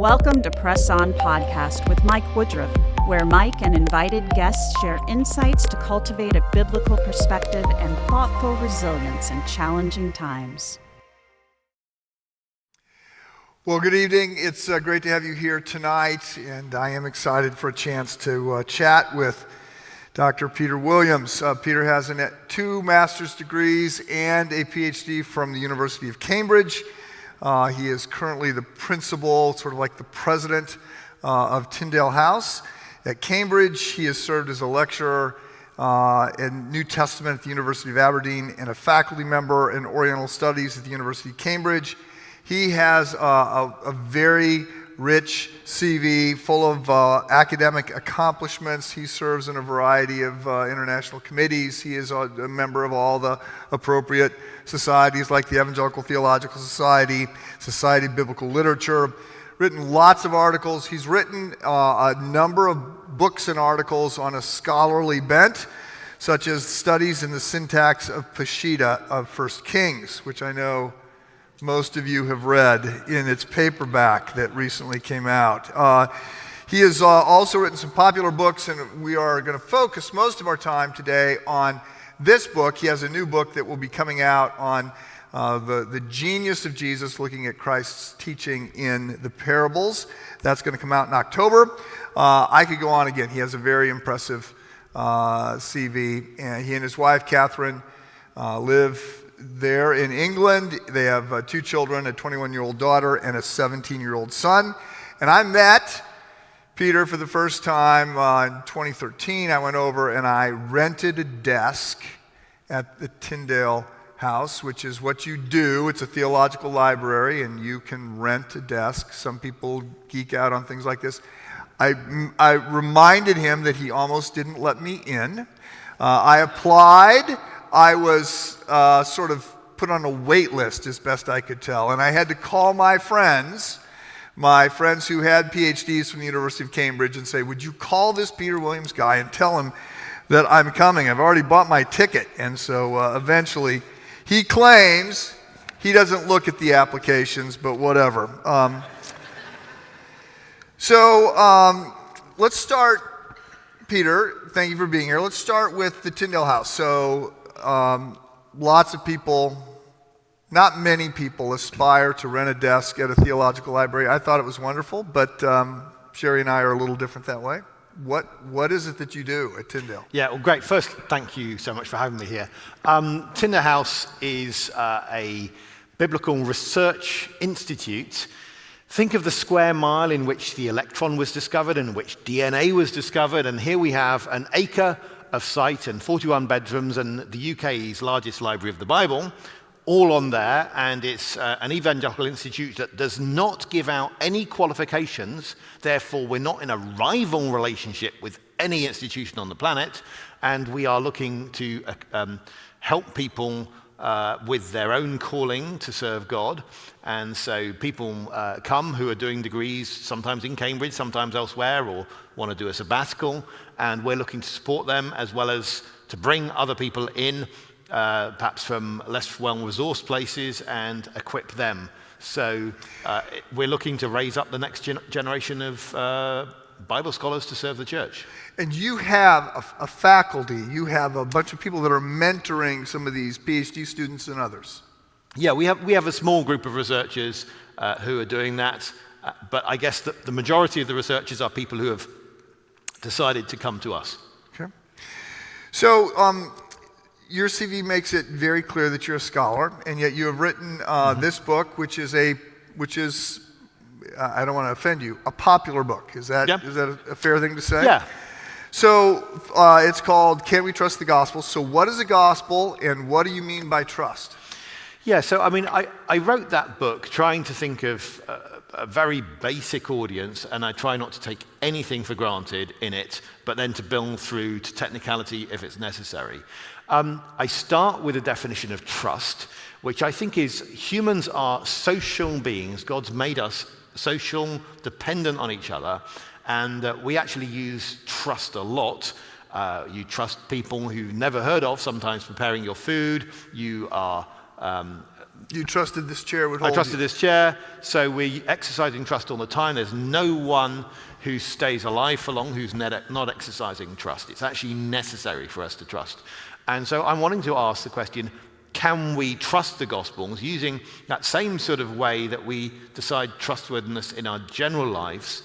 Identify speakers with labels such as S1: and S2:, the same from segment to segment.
S1: Welcome to Press On Podcast with Mike Woodruff, where Mike and invited guests share insights to cultivate a biblical perspective and thoughtful resilience in challenging times.
S2: Well, good evening. It's great to have you here tonight, and I am excited for a chance to chat with Dr. Peter Williams. Peter has two master's degrees and a PhD from the University of Cambridge. He is currently the principal, sort of like the president of Tyndale House at Cambridge. He has served as a lecturer in New Testament at the University of Aberdeen and a faculty member in Oriental Studies at the University of Cambridge. He has a very rich CV full of academic accomplishments. He serves in a variety of international committees. He is a member of all the appropriate societies like the Evangelical Theological Society, Society of Biblical Literature, written lots of articles. He's written a number of books and articles on a scholarly bent, such as Studies in the Syntax of Peshitta of 1 Kings, which I know most of you have read in its paperback that recently came out. He has also written some popular books, and we are going to focus most of our time today on this book. He has a new book that will be coming out on the genius of Jesus, looking at Christ's teaching in the parables. That's going to come out in October. I could go on again. He has a very impressive CV, and he and his wife, Catherine, live there in England. They have two children, a 21-year-old daughter and a 17-year-old son. And I met Peter for the first time in 2013. I went over and I rented a desk at the Tyndale House, which is what you do. It's a theological library, and you can rent a desk. Some people geek out on things like this. I reminded him that he almost didn't let me in. I applied. I was sort of put on a wait list as best I could tell, and I had to call my friends who had PhDs from the University of Cambridge, and say, would you call this Peter Williams guy and tell him that I'm coming? I've already bought my ticket. And so eventually he claims he doesn't look at the applications, but whatever. Let's start, Peter, thank you for being here. Let's start with the Tyndale House. So lots of people, not many people, aspire to rent a desk at a theological library. I thought it was wonderful, but Sherry and I are a little different that way. What is it that you do at Tyndale?
S3: Yeah, well, great. First, thank you so much for having me here. Tyndale House is a biblical research institute. Think of the square mile in which the electron was discovered and in which DNA was discovered, and here we have an acre of site and 41 bedrooms and the UK's largest library of the Bible, all on there, and it's an evangelical institute that does not give out any qualifications. Therefore, we're not in a rival relationship with any institution on the planet, and we are looking to help people with their own calling to serve God. And so people come who are doing degrees, sometimes in Cambridge, sometimes elsewhere, or want to do a sabbatical, and we're looking to support them as well as to bring other people in, perhaps from less well-resourced places, and equip them. So we're looking to raise up the next generation of Bible scholars to serve the church.
S2: And you have a faculty, you have a bunch of people that are mentoring some of these PhD students and others.
S3: Yeah, we have a small group of researchers who are doing that, but I guess the majority of the researchers are people who have decided to come to us.
S2: Okay. So your CV makes it very clear that you're a scholar, and yet you have written this book, which is I don't want to offend you, a popular book. Is that a fair thing to say?
S3: Yeah.
S2: So it's called Can We Trust the Gospel? So what is the gospel, and what do you mean by trust?
S3: Yeah, so I mean, I wrote that book trying to think of a very basic audience, and I try not to take anything for granted in it, but then to build through to technicality if it's necessary. I start with a definition of trust, which I think is humans are social beings. God's made us social, dependent on each other, and we actually use trust a lot. You trust people who you've never heard of, sometimes preparing your food. You are
S2: You trusted this chair would hold
S3: I trusted
S2: you.
S3: this chair, so we're exercising trust all the time. There's no one who stays alive for long who's not exercising trust. It's actually necessary for us to trust. And so I'm wanting to ask the question, can we trust the Gospels using that same sort of way that we decide trustworthiness in our general lives?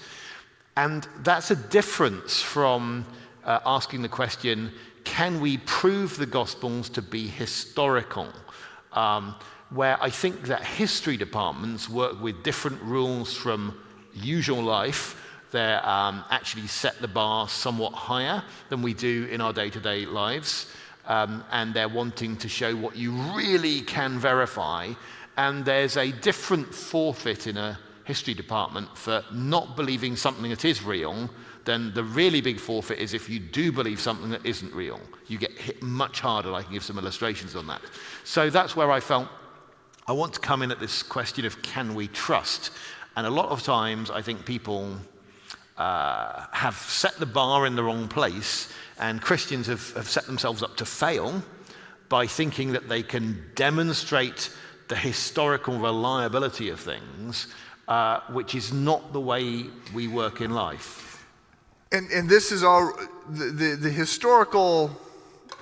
S3: And that's a difference from asking the question, can we prove the Gospels to be historical? Where I think that history departments work with different rules from usual life. They actually set the bar somewhat higher than we do in our day-to-day lives. And they're wanting to show what you really can verify. And there's a different forfeit in a history department for not believing something that is real than the really big forfeit is if you do believe something that isn't real. You get hit much harder. I can give some illustrations on that. So that's where I felt I want to come in at this question of can we trust? And a lot of times I think people have set the bar in the wrong place, and Christians have set themselves up to fail by thinking that they can demonstrate the historical reliability of things, which is not the way we work in life.
S2: And this is all, the historical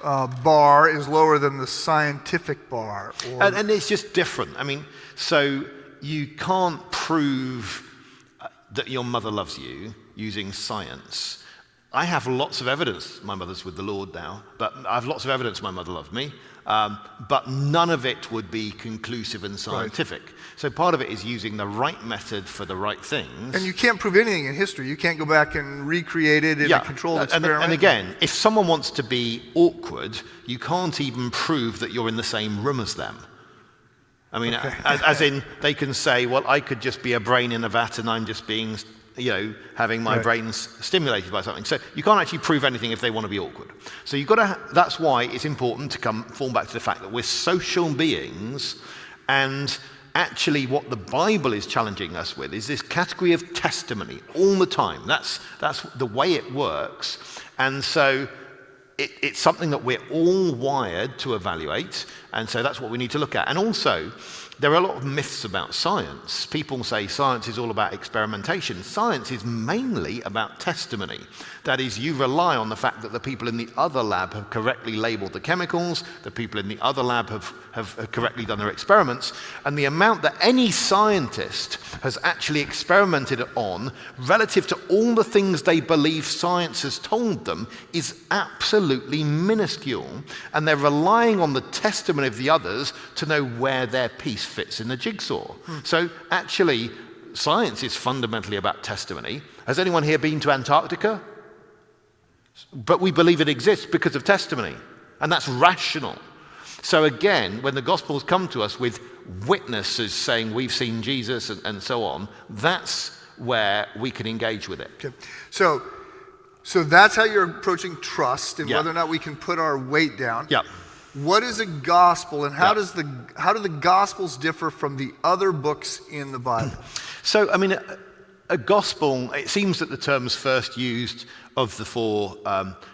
S2: bar is lower than the scientific bar.
S3: And it's just different. I mean, so you can't prove that your mother loves you using science. I have lots of evidence, my mother's with the Lord now, but I have lots of evidence my mother loved me, but none of it would be conclusive and scientific. Right. So part of it is using the right method for the right things.
S2: And you can't prove anything in history. You can't go back and recreate it in a controlled experiment.
S3: And again, if someone wants to be awkward, you can't even prove that you're in the same room as them. I mean, as in, they can say, well, I could just be a brain in a vat and I'm just being, having my brains stimulated by something. So you can't actually prove anything if they want to be awkward. So you've got to, that's why it's important to fall back to the fact that we're social beings, and actually what the Bible is challenging us with is this category of testimony all the time. That's the way it works. And so it's something that we're all wired to evaluate, and so that's what we need to look at. And also, there are a lot of myths about science. People say science is all about experimentation. Science is mainly about testimony. That is, you rely on the fact that the people in the other lab have correctly labeled the chemicals, the people in the other lab have correctly done their experiments, and the amount that any scientist has actually experimented on relative to all the things they believe science has told them is absolutely minuscule, and they're relying on the testimony of the others to know where their piece fits in the jigsaw. So actually, science is fundamentally about testimony. Has anyone here been to Antarctica? But we believe it exists because of testimony, and that's rational. So again, when the Gospels come to us with witnesses saying we've seen Jesus and so on, that's where we can engage with it.
S2: Okay. So that's how you're approaching trust and whether or not we can put our weight down.
S3: Yeah.
S2: What is a gospel, and how do the Gospels differ from the other books in the Bible?
S3: So, I mean, a gospel, it seems that the term's first used of the four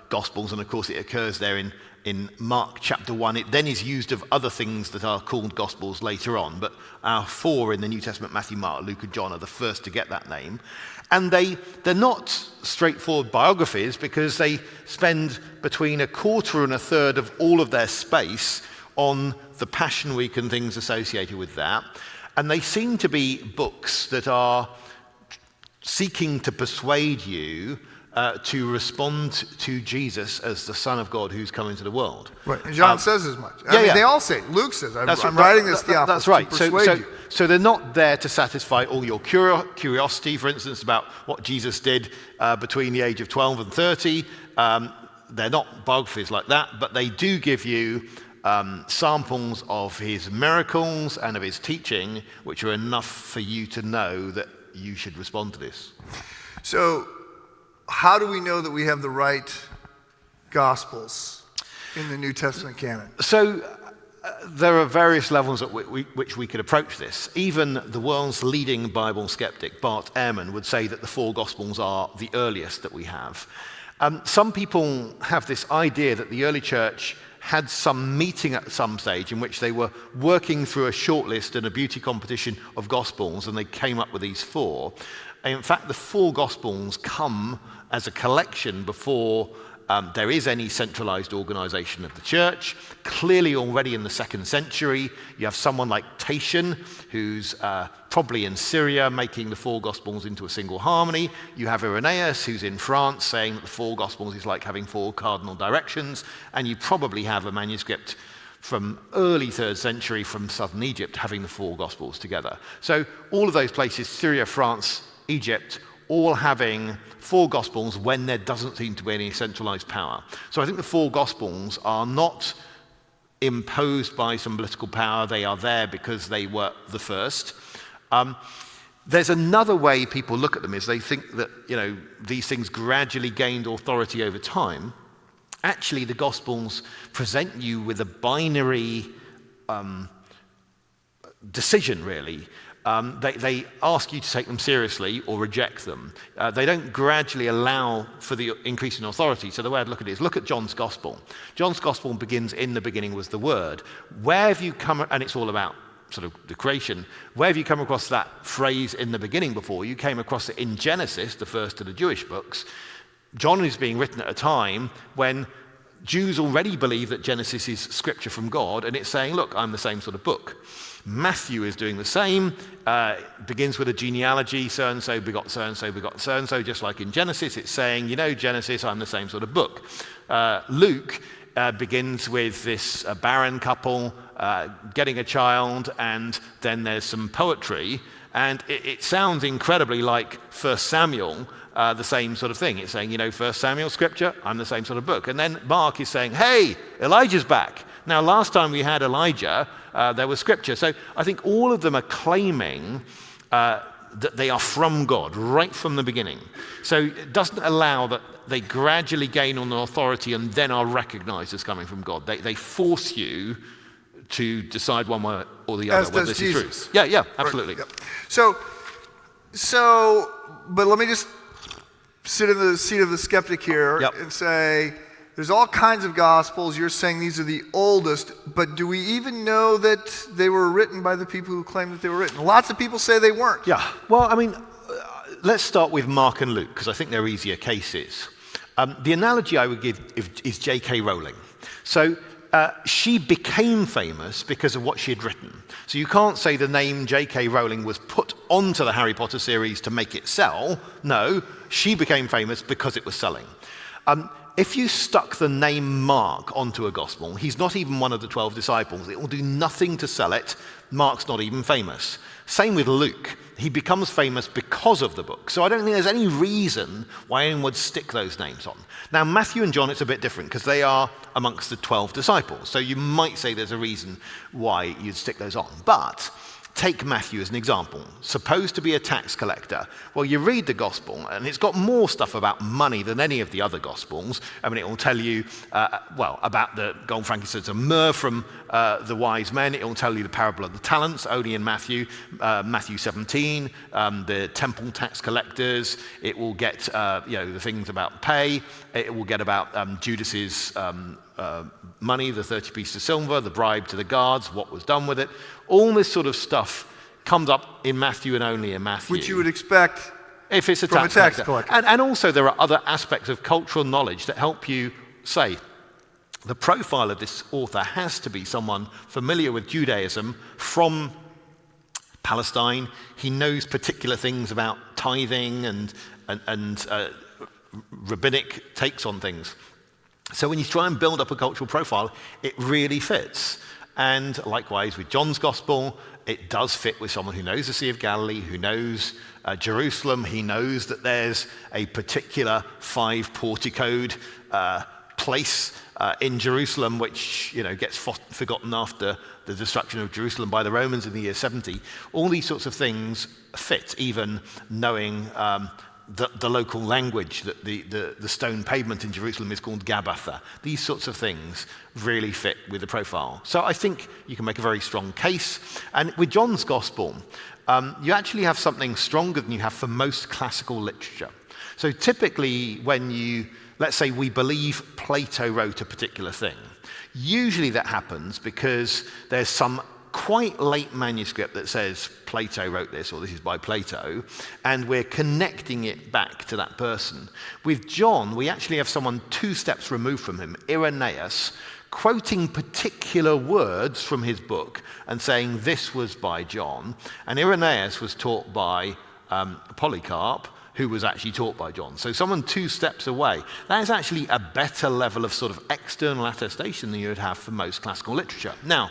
S3: Gospels, and of course it occurs there in Mark chapter 1. It then is used of other things that are called Gospels later on, but our four in the New Testament, Matthew, Mark, Luke, and John, are the first to get that name. And they're not straightforward biographies, because they spend between a quarter and a third of all of their space on the Passion Week and things associated with that. And they seem to be books that are seeking to persuade you to respond to Jesus as the Son of God who's come into the world.
S2: Right, and John says as much. I mean, they all say it. Luke says, I'm writing this Theophilus to persuade you.
S3: So they're not there to satisfy all your curiosity, for instance, about what Jesus did between the age of 12 and 30. They're not biographies like that, but they do give you samples of his miracles and of his teaching, which are enough for you to know that you should respond to this.
S2: So how do we know that we have the right Gospels in the New Testament canon?
S3: So there are various levels at which we could approach this. Even the world's leading Bible skeptic, Bart Ehrman, would say that the four Gospels are the earliest that we have. Some people have this idea that the early church had some meeting at some stage in which they were working through a shortlist and a beauty competition of Gospels, and they came up with these 4. In fact, the 4 Gospels come as a collection before there is any centralized organization of the church. Clearly, already in the 2nd century, you have someone like Tatian, who's probably in Syria, making the 4 Gospels into a single harmony. You have Irenaeus, who's in France, saying that the 4 Gospels is like having 4 cardinal directions. And you probably have a manuscript from early 3rd century from southern Egypt having the 4 Gospels together. So all of those places, Syria, France, Egypt, all having 4 Gospels when there doesn't seem to be any centralized power. So I think the 4 Gospels are not imposed by some political power. They are there because they were the first. There's another way people look at them is they think that, these things gradually gained authority over time. Actually, the Gospels present you with a binary decision, really. They ask you to take them seriously or reject them. They don't gradually allow for the increase in authority. So the way I'd look at it is look at John's Gospel. John's Gospel begins, in the beginning was the Word. Where have you come, and it's all about sort of the creation, where have you come across that phrase in the beginning before? You came across it in Genesis, the first of the Jewish books. John is being written at a time when Jews already believe that Genesis is scripture from God, and it's saying, look, I'm the same sort of book. Matthew is doing the same, begins with a genealogy, so-and-so begot so-and-so begot so-and-so, just like in Genesis, it's saying, Genesis, I'm the same sort of book. Luke begins with this barren couple getting a child, and then there's some poetry, and it sounds incredibly like 1 Samuel, the same sort of thing. It's saying, 1 Samuel scripture, I'm the same sort of book. And then Mark is saying, hey, Elijah's back. Now, last time we had Elijah, there was scripture. So I think all of them are claiming that they are from God right from the beginning. So it doesn't allow that they gradually gain on authority and then are recognized as coming from God. They force you to decide one way or the other whether this is true. Yeah, absolutely.
S2: Right, yeah. So, but let me just sit in the seat of the skeptic here and say, there's all kinds of gospels. You're saying these are the oldest, but do we even know that they were written by the people who claim that they were written? Lots of people say they weren't.
S3: Yeah, well, let's start with Mark and Luke, because I think they're easier cases. The analogy I would give is J.K. Rowling. So she became famous because of what she had written. So you can't say the name J.K. Rowling was put onto the Harry Potter series to make it sell. No, she became famous because it was selling. If you stuck the name Mark onto a gospel, he's not even one of the 12 disciples. It will do nothing to sell it. Mark's not even famous. Same with Luke. He becomes famous because of the book. So I don't think there's any reason why anyone would stick those names on. Now, Matthew and John, it's a bit different because they are amongst the 12 disciples. So you might say there's a reason why you'd stick those on. But take Matthew as an example, supposed to be a tax collector. Well, you read the gospel, and it's got more stuff about money than any of the other gospels. It will tell you, about the gold, frankincense, and myrrh from the wise men. It will tell you the parable of the talents, only in Matthew 17, the temple tax collectors. It will get, the things about pay. It will get about Judas's money, the 30 pieces of silver, the bribe to the guards, what was done with it. All this sort of stuff comes up in Matthew and only in Matthew.
S2: Which you would expect
S3: if it's
S2: from a tax collector.
S3: And also there are other aspects of cultural knowledge that help you say, the profile of this author has to be someone familiar with Judaism from Palestine. He knows particular things about tithing and rabbinic takes on things. So when you try and build up a cultural profile, it really fits. And likewise with John's Gospel, it does fit with someone who knows the Sea of Galilee, who knows Jerusalem. He knows that there's a particular 5-porticoed place in Jerusalem, which gets forgotten after the destruction of Jerusalem by the Romans in the year 70. All these sorts of things fit, even knowing the local language, that the stone pavement in Jerusalem is called Gabbatha. These sorts of things really fit with the profile. So I think you can make a very strong case. And with John's Gospel, you actually have something stronger than you have for most classical literature. So typically when let's say we believe Plato wrote a particular thing. Usually that happens because there's some quite late manuscript that says Plato wrote this, or this is by Plato, and we're connecting it back to that person. With John, we actually have someone 2 steps removed from him, Irenaeus, quoting particular words from his book and saying this was by John. And Irenaeus was taught by Polycarp, who was actually taught by John. So someone 2 steps away. That is actually a better level of sort of external attestation than you would have for most classical literature. Now,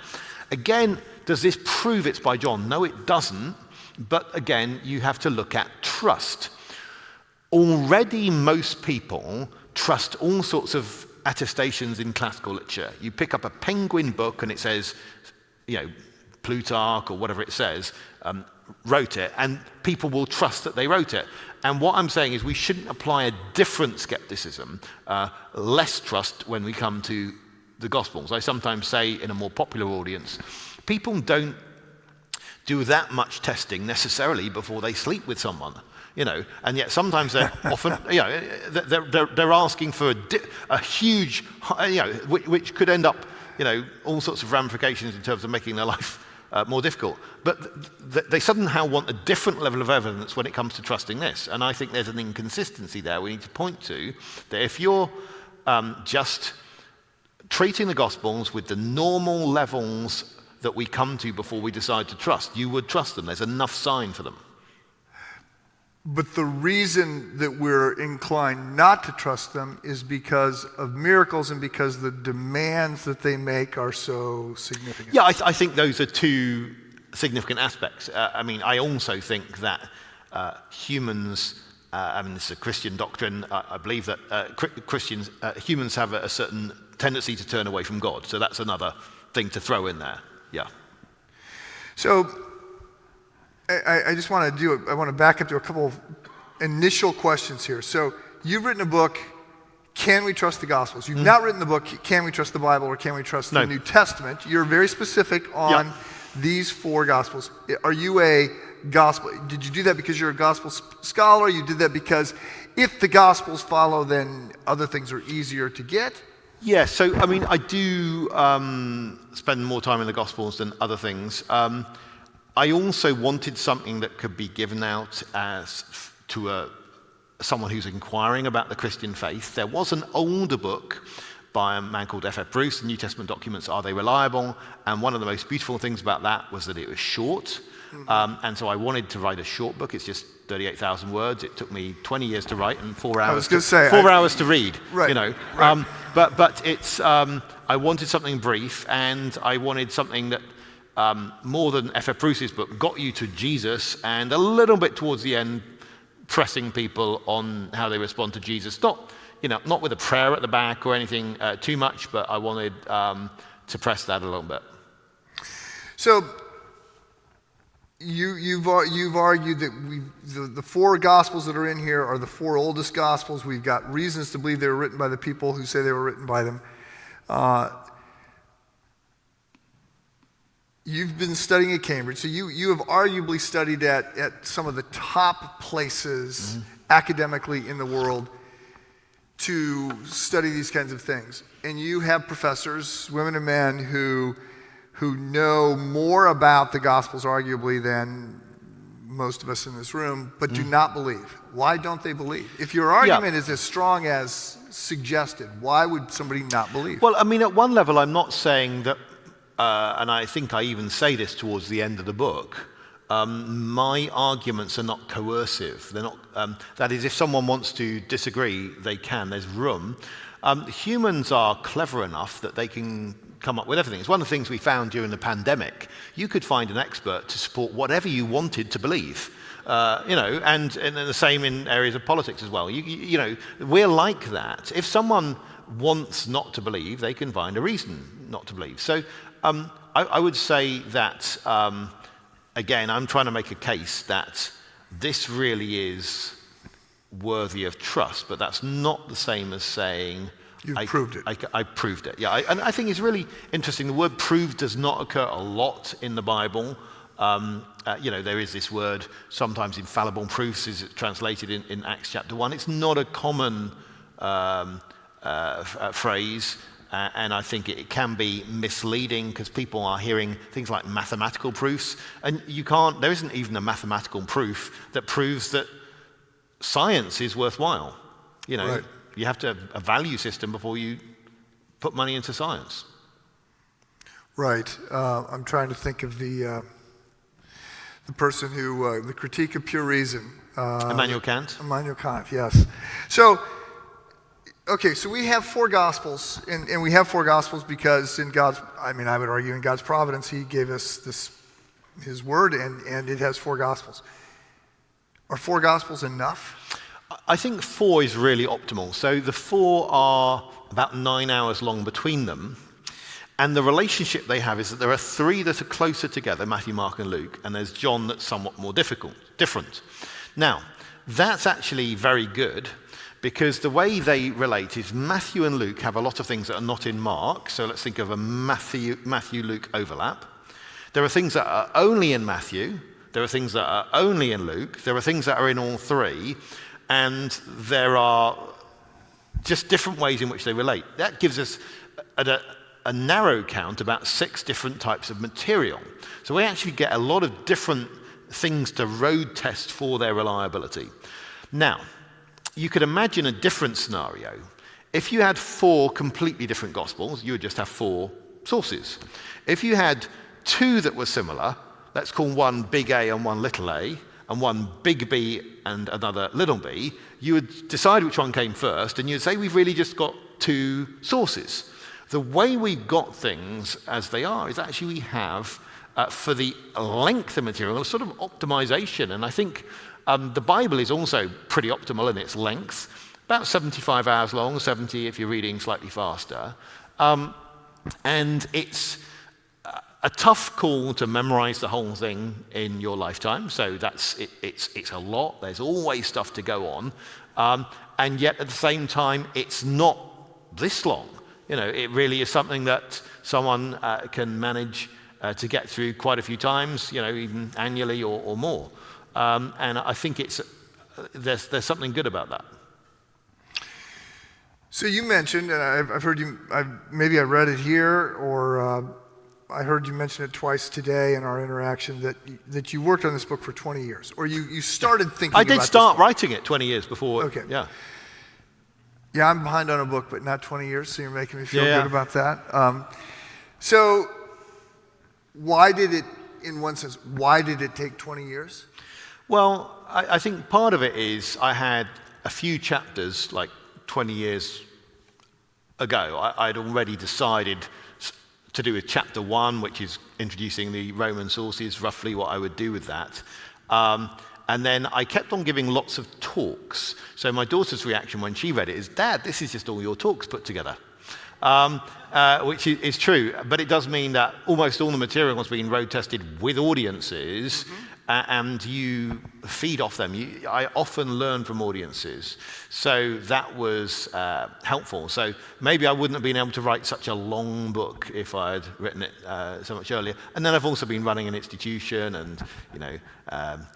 S3: again, does this prove it's by John? No, it doesn't. But again, you have to look at trust. Already most people trust all sorts of attestations in classical literature. You pick up a Penguin book and it says, Plutarch or whatever it says, wrote it, and people will trust that they wrote it. And what I'm saying is we shouldn't apply a different skepticism, less trust when we come to the Gospels. I sometimes say in a more popular audience, people don't do that much testing necessarily before they sleep with someone, and yet sometimes they're often, they're asking for a huge, which could end up, all sorts of ramifications in terms of making their life more difficult. But they somehow want a different level of evidence when it comes to trusting this. And I think there's an inconsistency there we need to point to, that if you're just treating the Gospels with the normal levels that we come to before we decide to trust, you would trust them. There's enough sign for them.
S2: But the reason that we're inclined not to trust them is because of miracles and because the demands that they make are so significant.
S3: Yeah, I think those are 2 significant aspects. I also think that humans, this is a Christian doctrine, I believe that humans have a certain tendency to turn away from God. So that's another thing to throw in there. Yeah.
S2: So I just want to I want to back up to a couple of initial questions here. So you've written a book, Can We Trust the Gospels? You've not written the book, Can We Trust the Bible, or Can We Trust the New Testament? You're very specific on these 4 Gospels. Are you a gospel? Did you do that because you're a gospel scholar? You did that because if the Gospels follow, then other things are easier to get?
S3: Yeah, so I do spend more time in the Gospels than other things. I also wanted something that could be given out to someone who's inquiring about the Christian faith. There was an older book by a man called F.F. Bruce, The New Testament Documents, Are They Reliable? And one of the most beautiful things about that was that it was short. And so I wanted to write a short book. It's just 38,000 words. It took me 20 years to write and 4 hours, hours to read.
S2: Right.
S3: Right. But it's I wanted something brief, and I wanted something that more than F.F. Bruce's book, got you to Jesus, and a little bit towards the end, pressing people on how they respond to Jesus. Not with a prayer at the back or anything too much, but I wanted to press that a little bit.
S2: So you've argued that the 4 Gospels that are in here are the 4 oldest Gospels. We've got reasons to believe they were written by the people who say they were written by them. You've been studying at Cambridge, so you have arguably studied at some of the top places academically in the world to study these kinds of things. And you have professors, women and men, who know more about the Gospels arguably than most of us in this room, but do not believe. Why don't they believe? If your argument is as strong as suggested, why would somebody not believe?
S3: Well, at one level, I'm not saying that, and I think I even say this towards the end of the book, my arguments are not coercive. They're not. That is, if someone wants to disagree, they can. There's room. Humans are clever enough that they can come up with everything. It's one of the things we found during the pandemic. You could find an expert to support whatever you wanted to believe. And the same in areas of politics as well. We're like that. If someone wants not to believe, they can find a reason not to believe. So I would say that, again, I'm trying to make a case that this really is worthy of trust, but that's not the same as saying
S2: I proved it.
S3: I proved it. Yeah, and I think it's really interesting. The word "prove" does not occur a lot in the Bible. There is this word, sometimes infallible proofs is translated in Acts chapter 1. It's not a common phrase, and I think it can be misleading because people are hearing things like mathematical proofs, and there isn't even a mathematical proof that proves that science is worthwhile.
S2: Right.
S3: You have to have a value system before you put money into science.
S2: Right. I'm trying to think of the person who, the Critique of Pure Reason.
S3: Immanuel Kant.
S2: Immanuel Kant, yes. So, okay, so we have 4 Gospels, and we have 4 Gospels because I would argue in God's providence, He gave us His Word, and it has 4 Gospels. Are 4 Gospels enough?
S3: I think 4 is really optimal. So the 4 are about 9 hours long between them. And the relationship they have is that there are 3 that are closer together, Matthew, Mark, and Luke, and there's John that's somewhat more different. Now, that's actually very good because the way they relate is Matthew and Luke have a lot of things that are not in Mark. So let's think of a Matthew-Luke overlap. There are things that are only in Matthew. There are things that are only in Luke. There are things that are in all 3. And there are just different ways in which they relate. That gives us a narrow count, about 6 different types of material. So we actually get a lot of different things to road test for their reliability. Now, you could imagine a different scenario. If you had 4 completely different Gospels, you would just have 4 sources. If you had 2 that were similar, let's call one big A and one little a, and one big B and another little b, you would decide which one came first, and you'd say we've really just got 2 sources. The way we got things as they are is actually we have, for the length of material, a sort of optimization. And I think the Bible is also pretty optimal in its length, about 75 hours long, 70 if you're reading slightly faster. And it's a tough call to memorize the whole thing in your lifetime. So it's a lot. There's always stuff to go on. And yet at the same time, it's not this long. It really is something that someone can manage to get through quite a few times, even annually or more. And I think there's something good about that.
S2: So you mentioned, and I've heard you, maybe I read it here, or I heard you mention it twice today in our interaction, that you worked on this book for 20 years, or you started thinking about this.
S3: I did start writing it 20 years before.
S2: Okay.
S3: Yeah.
S2: Yeah, I'm behind on a book, but not 20 years, so you're making me feel
S3: Yeah.
S2: good about that. So why did it, in one sense, why did it take 20 years?
S3: Well, I think part of it is I had a few chapters, like 20 years ago. I'd already decided to do with chapter 1, which is introducing the Roman sources, roughly what I would do with that. And then I kept on giving lots of talks. So my daughter's reaction when she read it is, Dad, this is just all your talks put together. Which is true, but it does mean that almost all the material was being road tested with audiences, and you feed off them. I often learn from audiences, so that was helpful. So maybe I wouldn't have been able to write such a long book if I had written it so much earlier. And then I've also been running an institution, and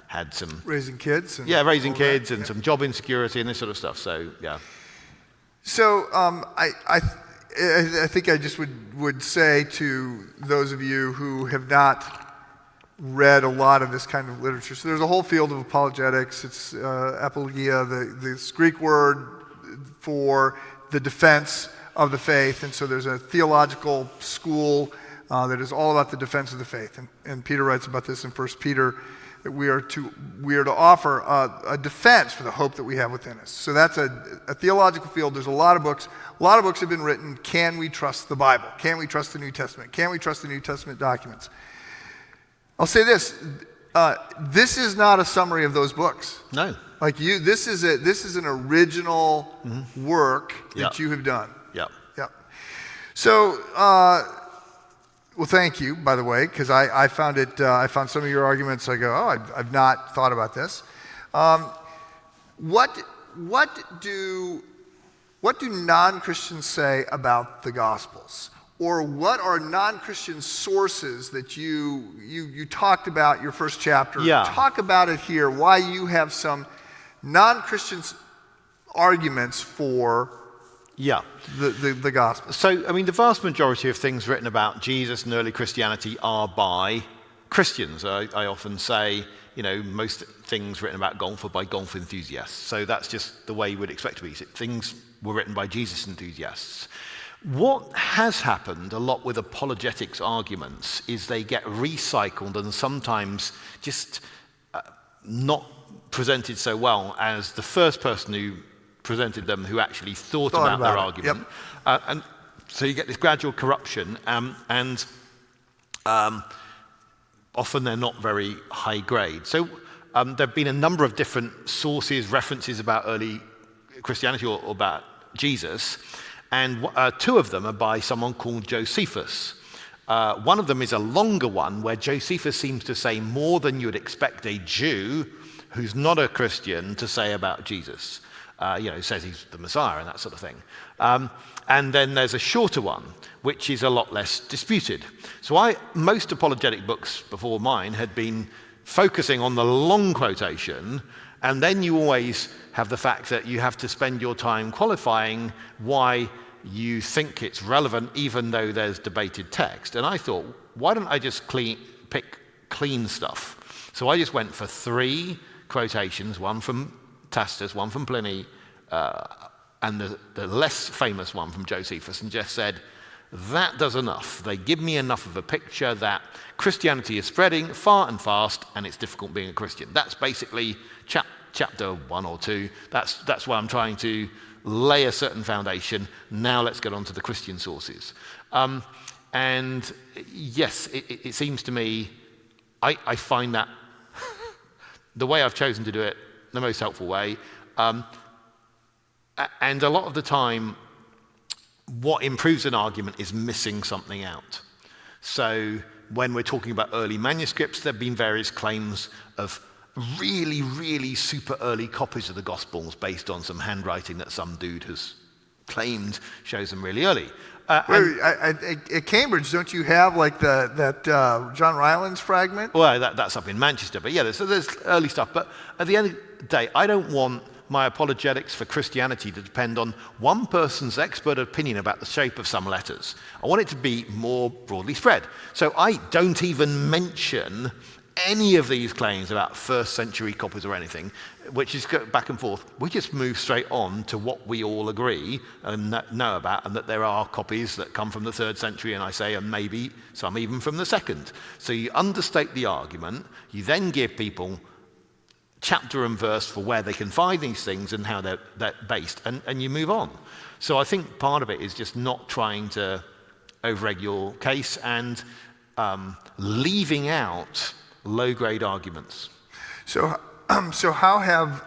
S3: had some
S2: Raising kids?
S3: raising kids, and some job insecurity and this sort of stuff. So yeah.
S2: So I think I just would say to those of you who have not read a lot of this kind of literature, so there's a whole field of apologetics. It's apologia, this Greek word for the defense of the faith, and so there's a theological school that is all about the defense of the faith. And Peter writes about this in 1 Peter, that we are to offer a defense for the hope that we have within us. So that's a theological field. There's a lot of books. A lot of books have been written. Can we trust the Bible? Can we trust the New Testament? Can we trust the New Testament documents? I'll say this. This is not a summary of those books.
S3: No.
S2: This is an original work that you have done.
S3: Yeah.
S2: Yep. So, well, thank you, by the way, because I found some of your arguments. I go, I've not thought about this. What do non-Christians say about the Gospels? Or what are non-Christian sources that you talked about your first chapter?
S3: Yeah.
S2: Talk about it here, why you have some non-Christians arguments for
S3: Yeah.
S2: the gospel.
S3: So, I mean, the vast majority of things written about Jesus and early Christianity are by Christians. I often say, most things written about golf are by golf enthusiasts. So that's just the way you would expect to be. Things were written by Jesus enthusiasts. What has happened a lot with apologetics arguments is they get recycled and sometimes just not presented so well as the first person who presented them who actually thought about their argument.
S2: Yep.
S3: And so you get this gradual corruption, and often they're not very high grade. So there have been a number of different sources, references about early Christianity or about Jesus, and two of them are by someone called Josephus. One of them is a longer one where Josephus seems to say more than you'd expect a Jew who's not a Christian to say about Jesus. Says he's the Messiah and that sort of thing. And then there's a shorter one, which is a lot less disputed. So most apologetic books before mine had been focusing on the long quotation, and then you always have the fact that you have to spend your time qualifying why you think it's relevant, even though there's debated text. And I thought, why don't I just pick clean stuff? So I just went for 3 quotations, one from Tacitus, one from Pliny, and the less famous one from Josephus, and just said, that does enough. They give me enough of a picture that Christianity is spreading far and fast, and it's difficult being a Christian. That's basically chapter 1 or 2. That's why I'm trying to lay a certain foundation. Now let's get on to the Christian sources. And yes, it seems to me, I find that the way I've chosen to do it, the most helpful way. And a lot of the time, what improves an argument is missing something out. So when we're talking about early manuscripts, there have been various claims of really, really super early copies of the Gospels based on some handwriting that some dude has claimed shows them really early.
S2: At Cambridge, don't you have like that John Rylands fragment?
S3: Well, that's up in Manchester, but yeah, there's early stuff. But at the end of the day, I don't want my apologetics for Christianity to depend on one person's expert opinion about the shape of some letters. I want it to be more broadly spread. So I don't even mention any of these claims about first century copies or anything, which is go back and forth. We just move straight on to what we all agree and know about, and that there are copies that come from the 3rd century, and I say, and maybe some even from the 2nd. So you understate the argument, you then give people chapter and verse for where they can find these things and how they're based, and you move on. So I think part of it is just not trying to overegg your case and leaving out low-grade arguments.
S2: So how have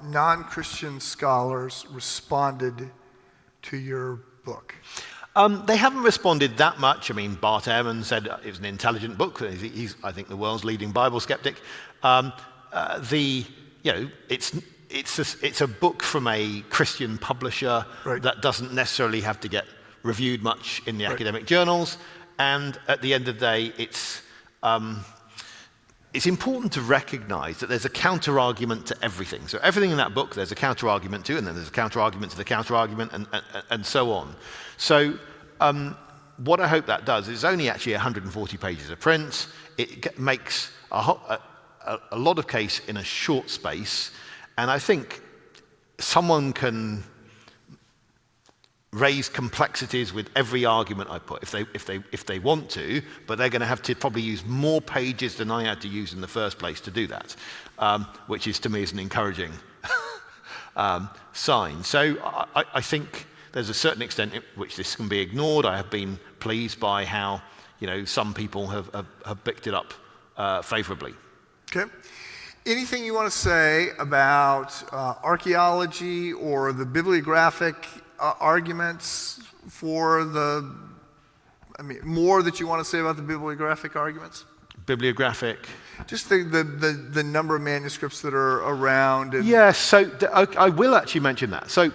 S2: non-Christian scholars responded to your book?
S3: They haven't responded that much. I mean, Bart Ehrman said it was an intelligent book. He's, I think, the world's leading Bible skeptic. It's a book from a Christian publisher that doesn't necessarily have to get reviewed much in the academic journals. And at the end of the day, it's important to recognize that there's a counter-argument to everything. So everything in that book, there's a counter-argument to, and then there's a counter-argument to the counter-argument, and so on. So what I hope that does is only actually 140 pages of print. It makes a lot of case in a short space, and I think someone can raise complexities with every argument I put if they want to, but they're going to have to probably use more pages than I had to use in the first place to do that, which is to me is an encouraging sign. So I think there's a certain extent in which this can be ignored. I have been pleased by how some people have picked it up favorably.
S2: Okay. Anything you want to say about archaeology or the bibliographic arguments for more that you want to say about the bibliographic arguments?
S3: Bibliographic?
S2: Just the number of manuscripts that are around.
S3: Yes, so I will actually mention that. So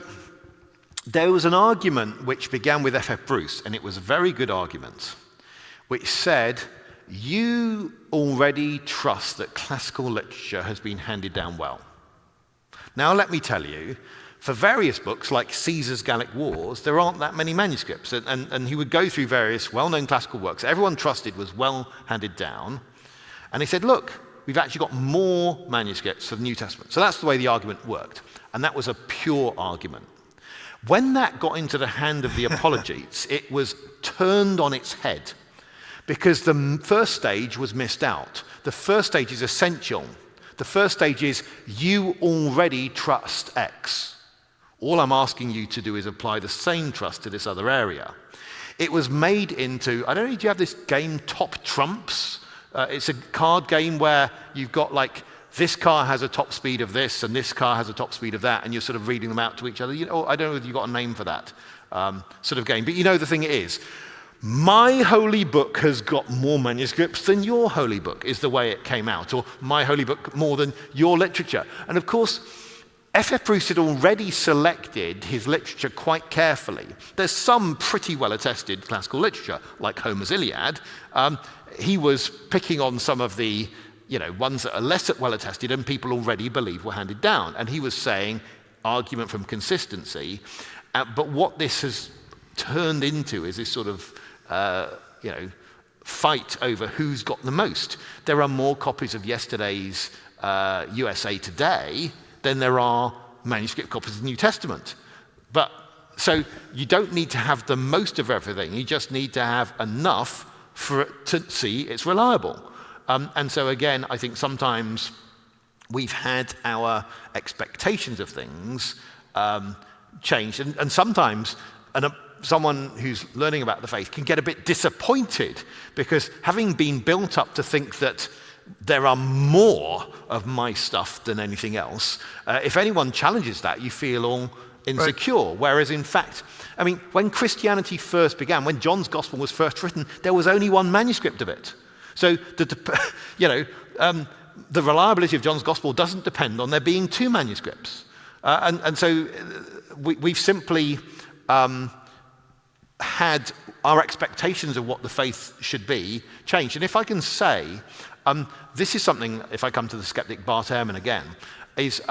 S3: there was an argument which began with F.F. Bruce, and it was a very good argument, which said, you already trust that classical literature has been handed down well. Now let me tell you, For various books, like Caesar's Gallic Wars, there aren't that many manuscripts. And he would go through various well-known classical works everyone trusted was well handed down. And he said, look, we've actually got more manuscripts for the New Testament. So that's the way the argument worked. And that was a pure argument. When that got into the hand of the apologetes, it was turned on its head. Because the first stage was missed out. The first stage is essential. The first stage is, you already trust X. All I'm asking you to do is apply the same trust to this other area. It was made into, I don't know, do you have this game Top Trumps? It's a card game where you've got like, this car has a top speed of this, and this car has a top speed of that, and you're sort of reading them out to each other. You know, I don't know whether you've got a name for that sort of game, but you know the thing is, my holy book has got more manuscripts than your holy book, is the way it came out, or my holy book more than your literature. And of course, F.F. Bruce had already selected his literature quite carefully. There's some pretty well-attested classical literature, like Homer's Iliad. He was picking on some of the ones that are less well-attested and people already believe were handed down. And he was saying, argument from consistency. But what this has turned into is this sort of, fight over who's got the most. There are more copies of yesterday's USA Today than there are manuscript copies of the New Testament. But so you don't need to have the most of everything. You just need to have enough for it to see it's reliable. And so again, I think sometimes we've had our expectations of things changed. And sometimes someone who's learning about the faith can get a bit disappointed because having been built up to think that there are more of my stuff than anything else, if anyone challenges that, you feel all insecure. Right. Whereas in fact, I mean, when Christianity first began, when John's Gospel was first written, there was only one manuscript of it. So the reliability of John's Gospel doesn't depend on there being two manuscripts. And so we've simply had our expectations of what the faith should be changed. And if I can say, this is something, if I come to the skeptic Bart Ehrman again, is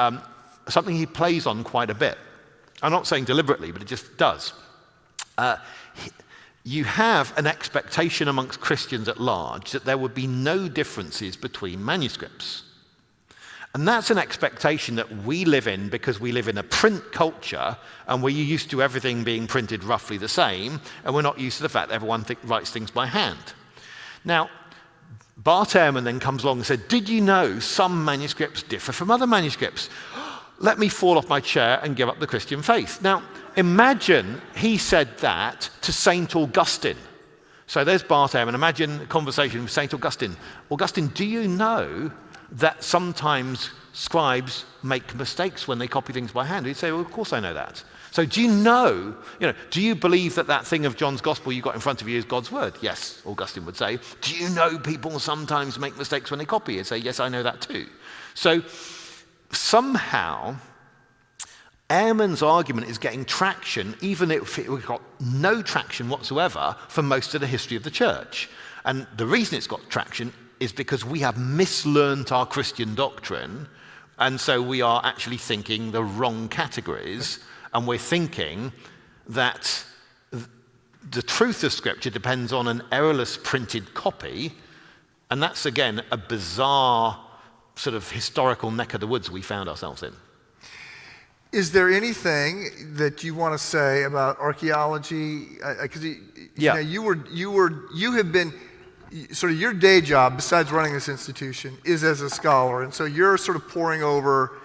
S3: something he plays on quite a bit. I'm not saying deliberately, but it just does. You have an expectation amongst Christians at large that there would be no differences between manuscripts. And that's an expectation that we live in because we live in a print culture and we're used to everything being printed roughly the same, and we're not used to the fact that everyone writes things by hand. Now, Bart Ehrman then comes along and said, did you know some manuscripts differ from other manuscripts? Let me fall off my chair and give up the Christian faith. Now, imagine he said that to St. Augustine. So there's Bart Ehrman. Imagine a conversation with St. Augustine. Augustine, do you know that sometimes scribes make mistakes when they copy things by hand? He'd say, well, of course I know that. So do you know, do you believe that that thing of John's Gospel you got in front of you is God's word? Yes, Augustine would say. Do you know people sometimes make mistakes when they copy? He'd say, yes, I know that too. So somehow, Ehrman's argument is getting traction, even if it got no traction whatsoever for most of the history of the church. And the reason it's got traction is because we have mislearned our Christian doctrine, and so we are actually thinking the wrong categories, and we're thinking that the truth of Scripture depends on an errorless printed copy, and that's, again, a bizarre sort of historical neck of the woods we found ourselves in.
S2: Is there anything that you want to say about archaeology? Because you have been sort of your day job, besides running this institution, is as a scholar, and so you're sort of poring over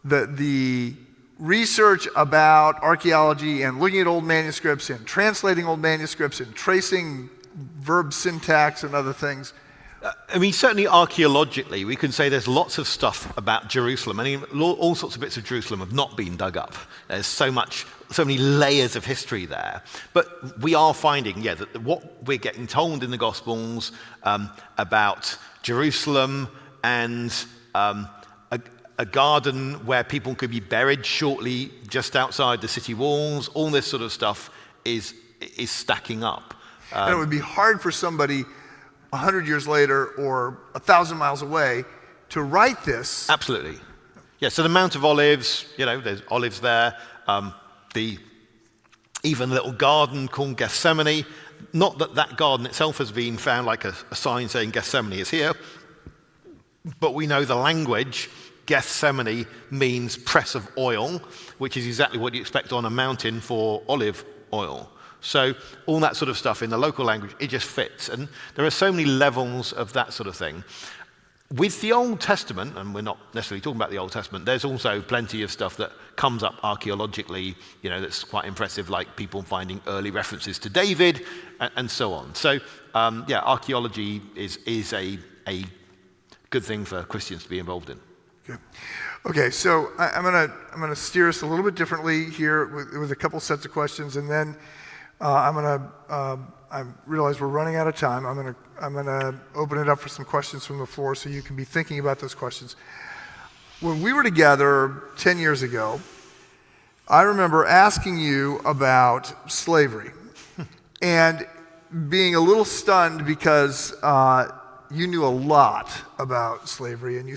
S2: the research about archaeology and looking at old manuscripts and translating old manuscripts and tracing verb syntax and other things.
S3: I mean, certainly archaeologically, we can say there's lots of stuff about Jerusalem. I mean, all sorts of bits of Jerusalem have not been dug up. There's so many layers of history there. But we are finding, that what we're getting told in the Gospels about Jerusalem and a garden where people could be buried shortly just outside the city walls, all this sort of stuff is stacking up.
S2: And it would be hard for somebody 100 years later or 1,000 miles away to write this.
S3: Absolutely. Yeah, so the Mount of Olives, there's olives there. Even a little garden called Gethsemane. Not that garden itself has been found like a sign saying Gethsemane is here, but we know the language. Gethsemane means press of oil, which is exactly what you expect on a mountain for olive oil. So all that sort of stuff in the local language, it just fits. And there are so many levels of that sort of thing. With the Old Testament, and we're not necessarily talking about the Old Testament, there's also plenty of stuff that comes up archaeologically, that's quite impressive, like people finding early references to David and so on. So, archaeology is a good thing for Christians to be involved in.
S2: Okay, so I'm gonna steer us a little bit differently here with a couple sets of questions, and then I realize we're running out of time. I'm gonna open it up for some questions from the floor, so you can be thinking about those questions. When we were together 10 years ago, I remember asking you about slavery and being a little stunned because you knew a lot about slavery, and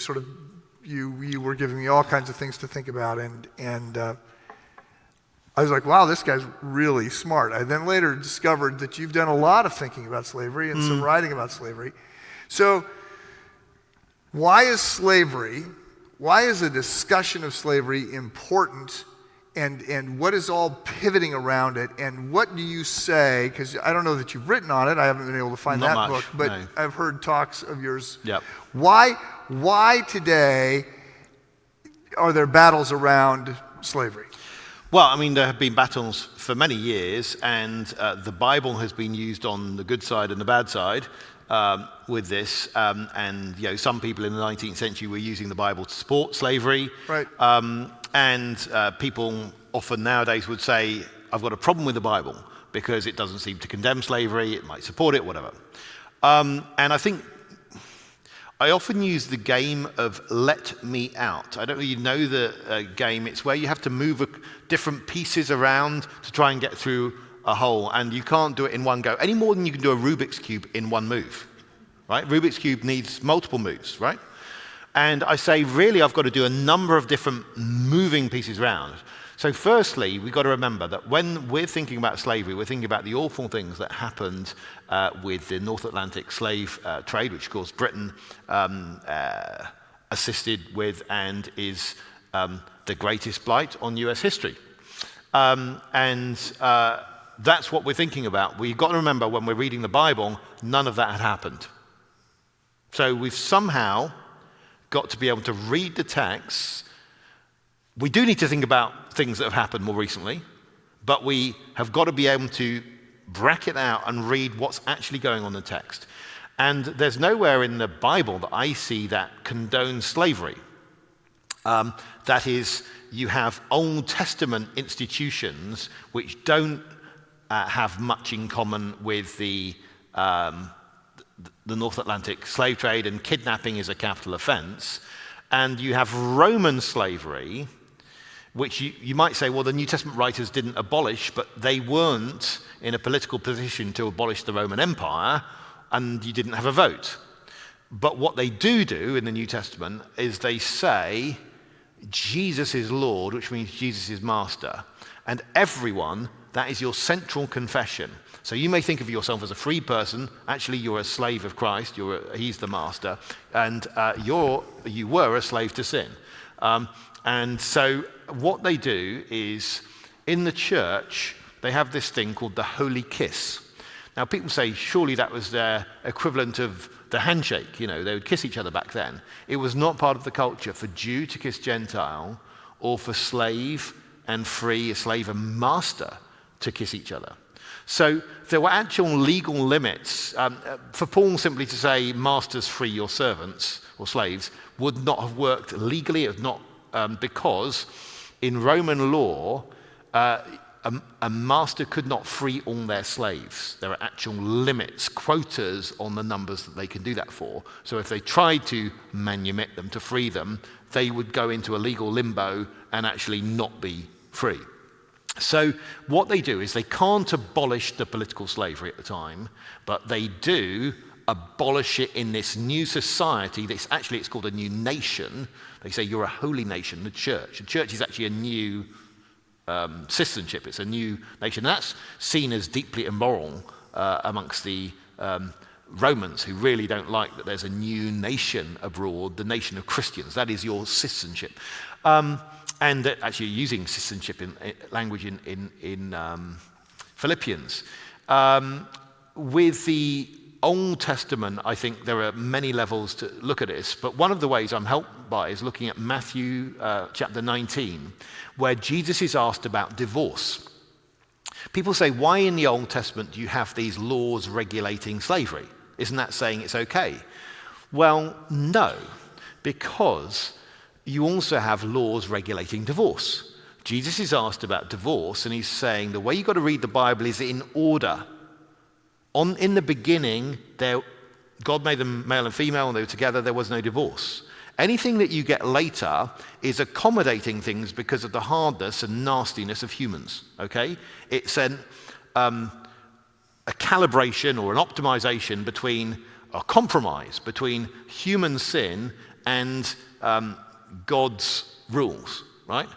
S2: you were giving me all kinds of things to think about, and I was like, wow, this guy's really smart. I then later discovered that you've done a lot of thinking about slavery and some writing about slavery. So why is a discussion of slavery important, and what is all pivoting around it, and what do you say, because I don't know that you've written on it, I haven't been able to find
S3: Not
S2: that
S3: much,
S2: book, but
S3: no.
S2: I've heard talks of yours.
S3: Yep.
S2: Why today are there battles around slavery?
S3: Well, there have been battles for many years, and the Bible has been used on the good side and the bad side with this. And some people in the 19th century were using the Bible to support slavery.
S2: Right.
S3: And people often nowadays would say, I've got a problem with the Bible because it doesn't seem to condemn slavery, it might support it, whatever. And I think I often use the game of let me out. I don't really know the game. It's where you have to move different pieces around to try and get through a hole, and you can't do it in one go, any more than you can do a Rubik's Cube in one move, right? Rubik's Cube needs multiple moves, right? And I say, really, I've got to do a number of different moving pieces around. So firstly, we've got to remember that when we're thinking about slavery, we're thinking about the awful things that happened with the North Atlantic slave trade, which of course Britain assisted with and is the greatest blight on US history. That's what we're thinking about. We've got to remember when we're reading the Bible, none of that had happened. So we've somehow got to be able to read the text. We do need to think about things that have happened more recently, but we have got to be able to bracket out and read what's actually going on in the text. And there's nowhere in the Bible that I see that condones slavery. That is, you have Old Testament institutions which don't have much in common with the North Atlantic slave trade, and kidnapping is a capital offense. And you have Roman slavery, which you might say, well, the New Testament writers didn't abolish, but they weren't in a political position to abolish the Roman Empire, and you didn't have a vote. But what they do in the New Testament is they say, Jesus is Lord, which means Jesus is Master. And everyone, that is your central confession. So you may think of yourself as a free person. Actually, you're a slave of Christ. He's the Master. And you were a slave to sin. And so what they do is, in the church, they have this thing called the Holy Kiss. Now, people say, surely that was their equivalent of the handshake. They would kiss each other back then. It was not part of the culture for Jew to kiss Gentile, or for slave and free, a slave and master, to kiss each other. So there were actual legal limits. For Paul simply to say, masters free your servants, or slaves, would not have worked legally. It was not because in Roman law, a master could not free all their slaves. There are actual limits, quotas on the numbers that they can do that for. So if they tried to manumit them, to free them, they would go into a legal limbo and actually not be free. So what they do is they can't abolish the political slavery at the time, but they do abolish it in this new society. It's called a new nation. They say you're a holy nation, the church. The church is actually a new citizenship. It's a new nation. And that's seen as deeply immoral amongst the Romans, who really don't like that there's a new nation abroad, the nation of Christians. That is your citizenship. And that actually using citizenship in language in Philippians. With the Old Testament, I think there are many levels to look at this, but one of the ways I'm helped by is looking at Matthew chapter 19, where Jesus is asked about divorce. People say, why in the Old Testament do you have these laws regulating slavery? Isn't that saying it's okay? Well, no, because you also have laws regulating divorce. Jesus is asked about divorce, and he's saying the way you've got to read the Bible is in order. In the beginning, God made them male and female, and they were together. There was no divorce. Anything that you get later is accommodating things because of the hardness and nastiness of humans, okay? It's a calibration or an optimization between a compromise between human sin and God's rules, right?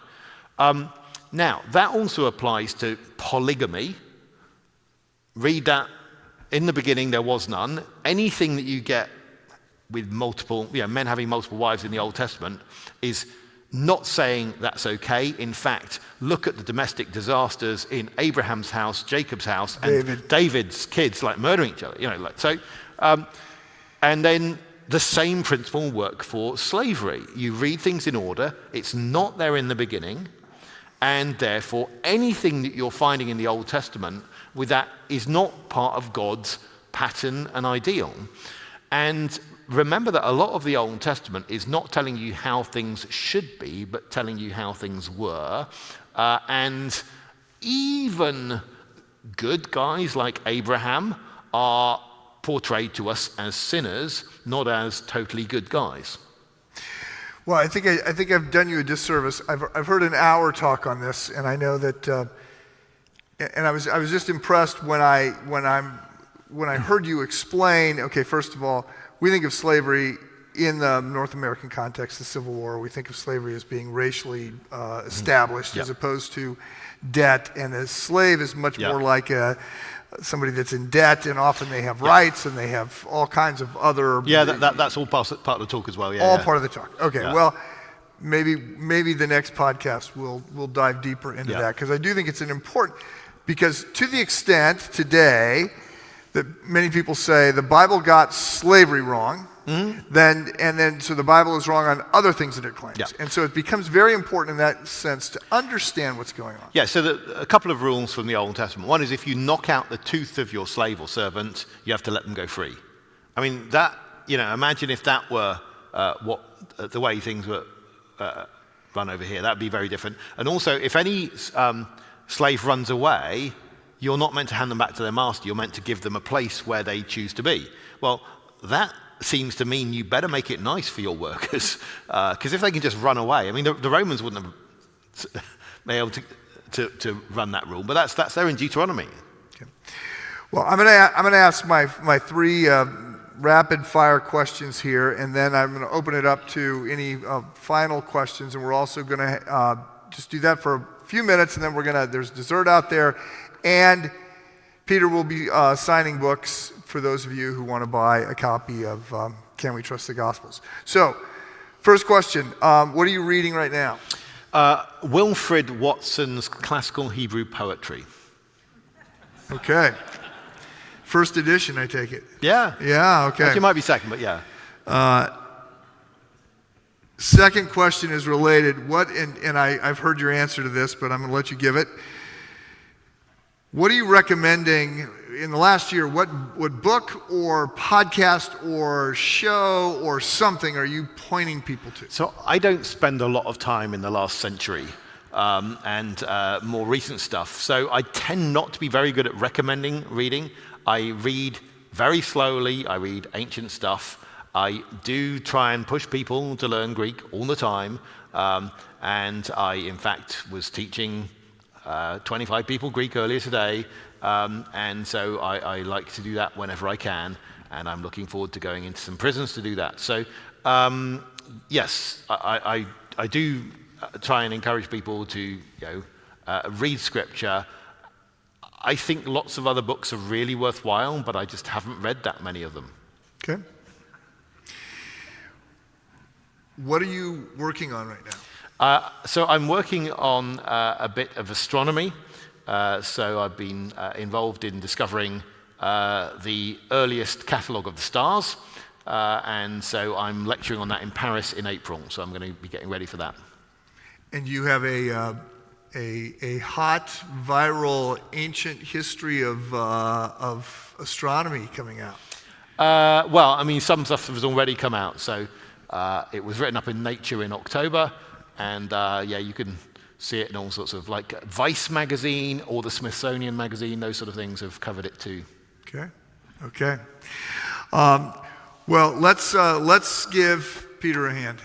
S3: Now, that also applies to polygamy. Read that. In the beginning, there was none. Anything that you get with multiple, men having multiple wives in the Old Testament is not saying that's okay. In fact, look at the domestic disasters in Abraham's house, Jacob's house, and David's kids like murdering each other. And then the same principle will work for slavery. You read things in order. It's not there in the beginning, and therefore anything that you're finding in the Old Testament with that is not part of God's pattern and ideal. And remember that a lot of the Old Testament is not telling you how things should be, but telling you how things were. And even good guys like Abraham are portrayed to us as sinners, not as totally good guys.
S2: Well, I think I've done you a disservice. I've heard an hour talk on this, and I know that, and I was just impressed when I heard you explain. Okay, first of all, we think of slavery in the North American context, the Civil War. We think of slavery as being racially established, as opposed to debt, and a slave is much more like somebody that's in debt, and often they have rights, and they have all kinds of other...
S3: Yeah, that's all part of the talk as well.
S2: Part of the talk. Okay, well, maybe the next podcast we'll dive deeper into that, because I do think it's an important... Because to the extent today that many people say the Bible got slavery wrong, then so the Bible is wrong on other things that it claims. Yeah. And so it becomes very important in that sense to understand what's going on.
S3: Yeah, so a couple of rules from the Old Testament. One is if you knock out the tooth of your slave or servant, you have to let them go free. I mean, that, imagine if that were the way things were run over here. That would be very different. And also, if any slave runs away, you're not meant to hand them back to their master. You're meant to give them a place where they choose to be. Well, that seems to mean you better make it nice for your workers, because if they can just run away, I mean, the Romans wouldn't have been able to run that rule, but that's there in Deuteronomy.
S2: Okay. Well, I'm gonna ask my three rapid fire questions here, and then I'm gonna open it up to any final questions, and we're also gonna just do that for a few minutes, and then there's dessert out there, and Peter will be signing books for those of you who want to buy a copy of Can We Trust the Gospels? So, first question, what are you reading right now?
S3: Wilfred Watson's Classical Hebrew Poetry.
S2: Okay. First edition, I take it.
S3: Yeah.
S2: Yeah, okay.
S3: Actually, it might be second, but yeah.
S2: Second question is related. I've heard your answer to this, but I'm going to let you give it. What are you recommending in the last year? What book or podcast or show or something are you pointing people to?
S3: So I don't spend a lot of time in the last century and more recent stuff. So I tend not to be very good at recommending reading. I read very slowly. I read ancient stuff. I do try and push people to learn Greek all the time. And I, in fact, was teaching 25 people Greek earlier today, and so I like to do that whenever I can. and I'm looking forward to going into some prisons to do that. So, yes, I do try and encourage people to read Scripture. I think lots of other books are really worthwhile, but I just haven't read that many of them.
S2: Okay. What are you working on right now?
S3: So I'm working on a bit of astronomy. So I've been involved in discovering the earliest catalogue of the stars. And so I'm lecturing on that in Paris in April. So I'm going to be getting ready for that. And
S2: you have a hot, viral, ancient history of astronomy coming out.
S3: Well, I mean, some stuff has already come out. So it was written up in Nature in October. And you can see it in all sorts of, like Vice magazine or the Smithsonian magazine, those sort of things have covered it too.
S2: Okay. Well, let's give Peter a hand.